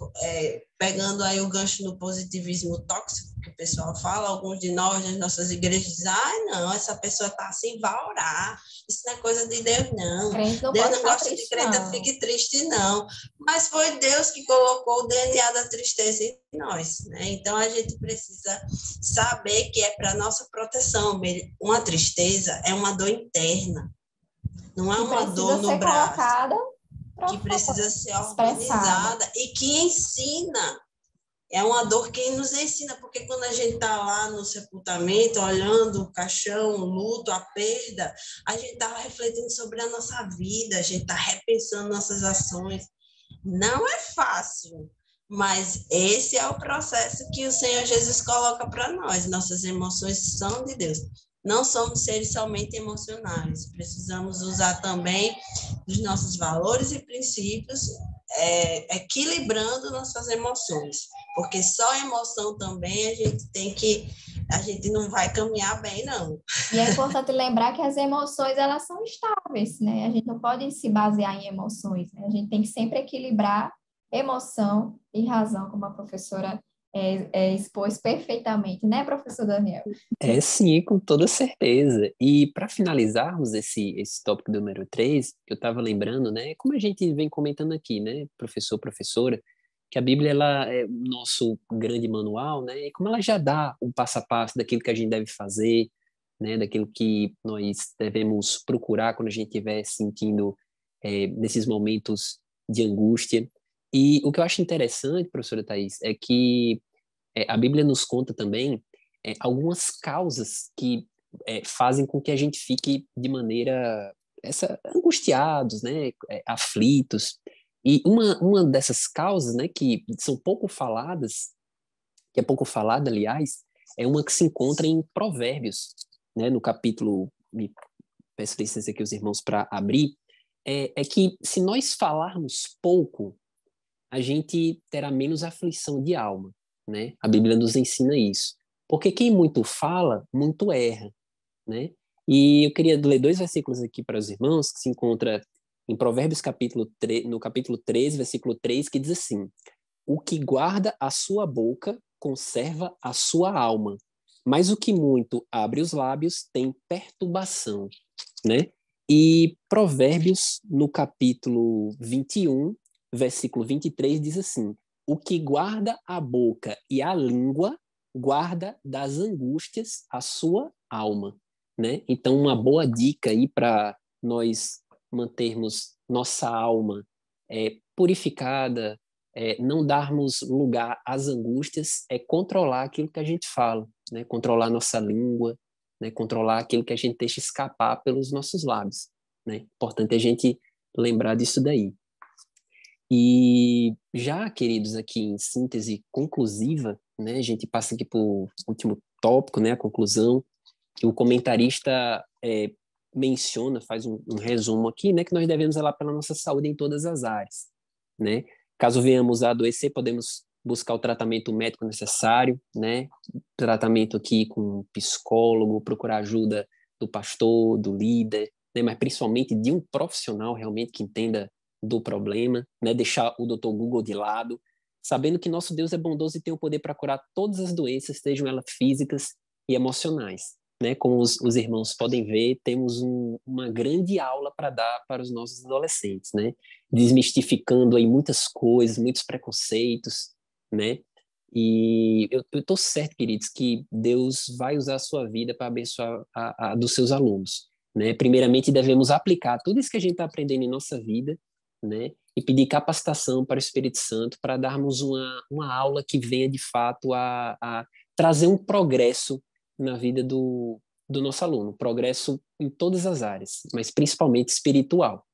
S3: pegando aí o gancho no positivismo tóxico que o pessoal fala, alguns de nós nas nossas igrejas dizem, não, essa pessoa está assim, vai orar, isso não é coisa de Deus, não. Deus não gosta de crente, fique triste, não. Mas foi Deus que colocou o DNA da tristeza em nós, né? Então, a gente precisa saber que é para nossa proteção. Uma tristeza é uma dor interna, não é uma dor no braço, que precisa ser organizada e que ensina. É uma dor que nos ensina, porque quando a gente está lá no sepultamento, olhando o caixão, o luto, a perda, a gente está refletindo sobre a nossa vida, a gente está repensando nossas ações. Não é fácil, mas esse é o processo que o Senhor Jesus coloca para nós. Nossas emoções são de Deus. Não somos seres somente emocionais. Precisamos usar também os nossos valores e princípios, equilibrando nossas emoções. Porque só emoção também a gente não vai caminhar bem, não.
S2: E é importante lembrar que as emoções, elas são estáveis, né? A gente não pode se basear em emoções, né? A gente tem que sempre equilibrar emoção e razão, como a professora expôs perfeitamente, né, professor Daniel?
S1: É sim, com toda certeza. E para finalizarmos esse tópico número 3, eu estava lembrando, né, como a gente vem comentando aqui, né, professor, professora, que a Bíblia ela é o nosso grande manual, né, e como ela já dá o passo a passo daquilo que a gente deve fazer, né, daquilo que nós devemos procurar quando a gente estiver sentindo nesses momentos de angústia. E o que eu acho interessante, professora Thais, é que a Bíblia nos conta também algumas causas que fazem com que a gente fique de maneira angustiados, né, aflitos. E uma dessas causas, né, que são pouco faladas, que é pouco falada, aliás, é uma que se encontra em Provérbios, né, no capítulo, me peço licença aqui os irmãos para abrir, é que se nós falarmos pouco, a gente terá menos aflição de alma, né? A Bíblia nos ensina isso. Porque quem muito fala, muito erra, né? E eu queria ler 2 versículos aqui para os irmãos, que se encontra em Provérbios no capítulo 13, versículo 3, que diz assim: o que guarda a sua boca conserva a sua alma, mas o que muito abre os lábios tem perturbação, né? E Provérbios, no capítulo 21, versículo 23, diz assim: o que guarda a boca e a língua guarda das angústias a sua alma, né? Então, uma boa dica aí para nós mantermos nossa alma purificada, não darmos lugar às angústias, é controlar aquilo que a gente fala, né? Controlar nossa língua, né? Controlar aquilo que a gente deixa escapar pelos nossos lábios, né? Importante a gente lembrar disso daí. E já, queridos, aqui em síntese conclusiva, né? A gente passa aqui para o último tópico, né? A conclusão, que o comentarista menciona, faz um resumo aqui, né? Que nós devemos zelar pela nossa saúde em todas as áreas, né? Caso venhamos a adoecer, podemos buscar o tratamento médico necessário, né? Tratamento aqui com um psicólogo, procurar ajuda do pastor, do líder, né? Mas principalmente de um profissional realmente que entenda do problema, né? Deixar o Dr. Google de lado, sabendo que nosso Deus é bondoso e tem o poder para curar todas as doenças, sejam elas físicas e emocionais, né? Como os irmãos podem ver, temos uma grande aula para dar para os nossos adolescentes, né? Desmistificando aí muitas coisas, muitos preconceitos, né? E eu estou certo, queridos, que Deus vai usar a sua vida para abençoar a dos seus alunos, né? Primeiramente, devemos aplicar tudo isso que a gente está aprendendo em nossa vida, né? E pedir capacitação para o Espírito Santo para darmos uma aula que venha, de fato, a trazer um progresso na vida do nosso aluno, progresso em todas as áreas, mas principalmente espiritual,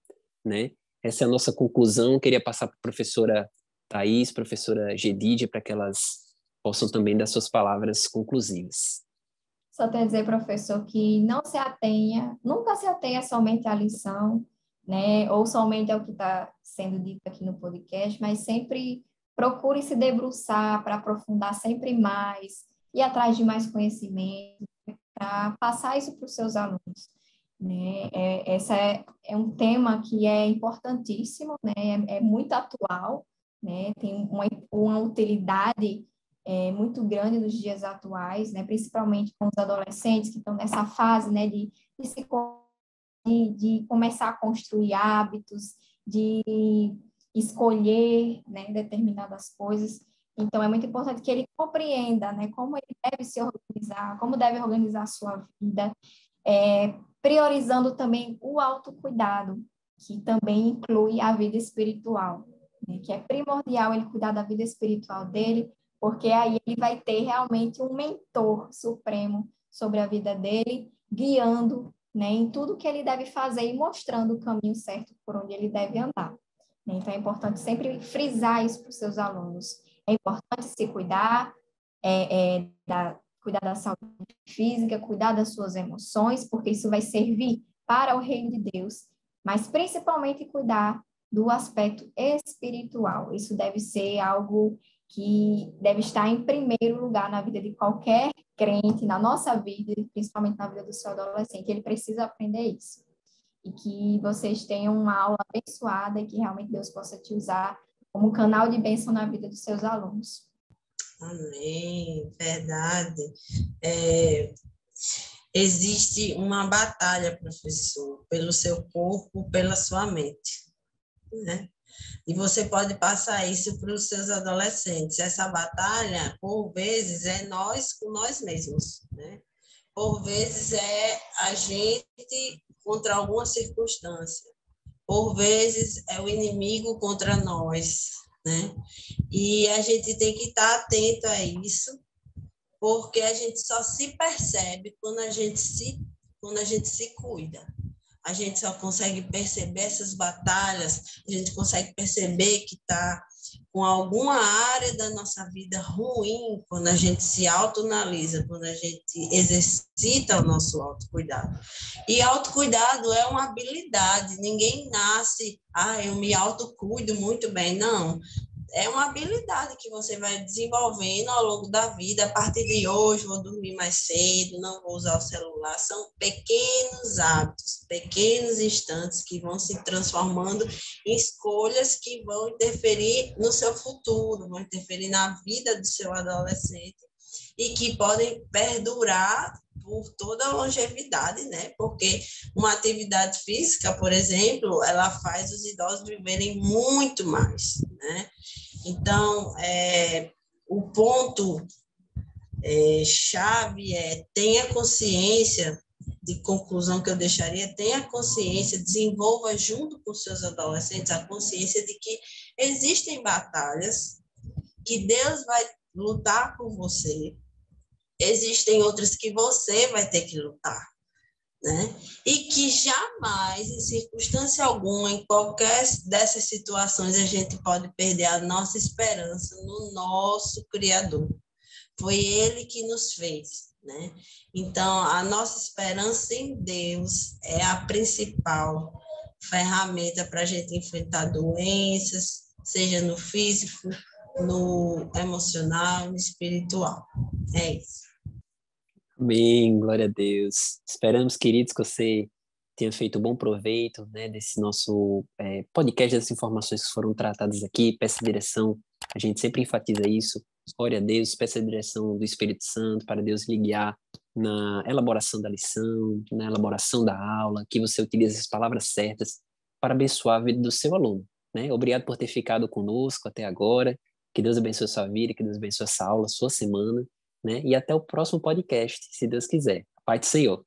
S1: né? Essa é a nossa conclusão. Queria passar para a professora Thais, professora Gedídia, para que elas possam também dar suas palavras conclusivas.
S2: Só tenho a dizer, professor, que não se atenha, nunca se atenha somente à lição, né? Ou somente ao que está sendo dito aqui no podcast, mas sempre procure se debruçar para aprofundar sempre mais, ir atrás de mais conhecimento, para passar isso para os seus alunos, né? Essa é um tema que é importantíssimo, né? É muito atual, né? Tem uma utilidade muito grande nos dias atuais, né? Principalmente com os adolescentes que estão nessa fase, né? De começar a construir hábitos, de escolher, né? Determinadas coisas. Então, é muito importante que ele compreenda, né? Como ele deve se organizar, como deve organizar a sua vida, priorizando também o autocuidado, que também inclui a vida espiritual, né? Que é primordial ele cuidar da vida espiritual dele, porque aí ele vai ter realmente um mentor supremo sobre a vida dele, guiando, né, em tudo que ele deve fazer e mostrando o caminho certo por onde ele deve andar. Então, é importante sempre frisar isso para os seus alunos. É importante se cuidar, cuidar da saúde física, cuidar das suas emoções, porque isso vai servir para o reino de Deus, mas principalmente cuidar do aspecto espiritual. Isso deve ser algo que deve estar em primeiro lugar na vida de qualquer crente, na nossa vida, principalmente na vida do seu adolescente. Ele precisa aprender isso. E que vocês tenham uma aula abençoada e que realmente Deus possa te usar como canal de bênção na vida dos seus alunos.
S3: Amém, verdade. Existe uma batalha, professor, pelo seu corpo, pela sua mente, né? E você pode passar isso para os seus adolescentes. Essa batalha, por vezes, é nós com nós mesmos, né? Por vezes é a gente contra alguma circunstância. Por vezes é o inimigo contra nós, né? E a gente tem que estar atento a isso, porque a gente só se percebe quando a gente se cuida. A gente só consegue perceber essas batalhas, a gente consegue perceber que está com alguma área da nossa vida ruim, quando a gente se autoanalisa, quando a gente exercita o nosso autocuidado. E autocuidado é uma habilidade, ninguém nasce, eu me autocuido muito bem, não. É uma habilidade que você vai desenvolvendo ao longo da vida. A partir de hoje, vou dormir mais cedo, não vou usar o celular. São pequenos hábitos, pequenos instantes que vão se transformando em escolhas que vão interferir no seu futuro, vão interferir na vida do seu adolescente e que podem perdurar por toda a longevidade, né? Porque uma atividade física, por exemplo, ela faz os idosos viverem muito mais, né? Então, o ponto chave tenha consciência, de conclusão que eu deixaria, tenha consciência, desenvolva junto com seus adolescentes a consciência de que existem batalhas, que Deus vai lutar por você, existem outras que você vai ter que lutar, né? E que jamais, em circunstância alguma, em qualquer dessas situações, a gente pode perder a nossa esperança no nosso Criador. Foi Ele que nos fez, né? Então, a nossa esperança em Deus é a principal ferramenta para a gente enfrentar doenças, seja no físico, no emocional, no espiritual. É isso.
S1: Amém, glória a Deus. Esperamos, queridos, que você tenha feito bom proveito, né, desse nosso podcast, das informações que foram tratadas aqui. Peça direção, a gente sempre enfatiza isso. Ore a Deus, peça a direção do Espírito Santo para Deus lhe guiar na elaboração da lição, na elaboração da aula, que você utilize as palavras certas para abençoar a vida do seu aluno, né? Obrigado por ter ficado conosco até agora. Que Deus abençoe a sua vida, que Deus abençoe essa aula, sua semana, né? E até o próximo podcast, se Deus quiser. A paz do Senhor.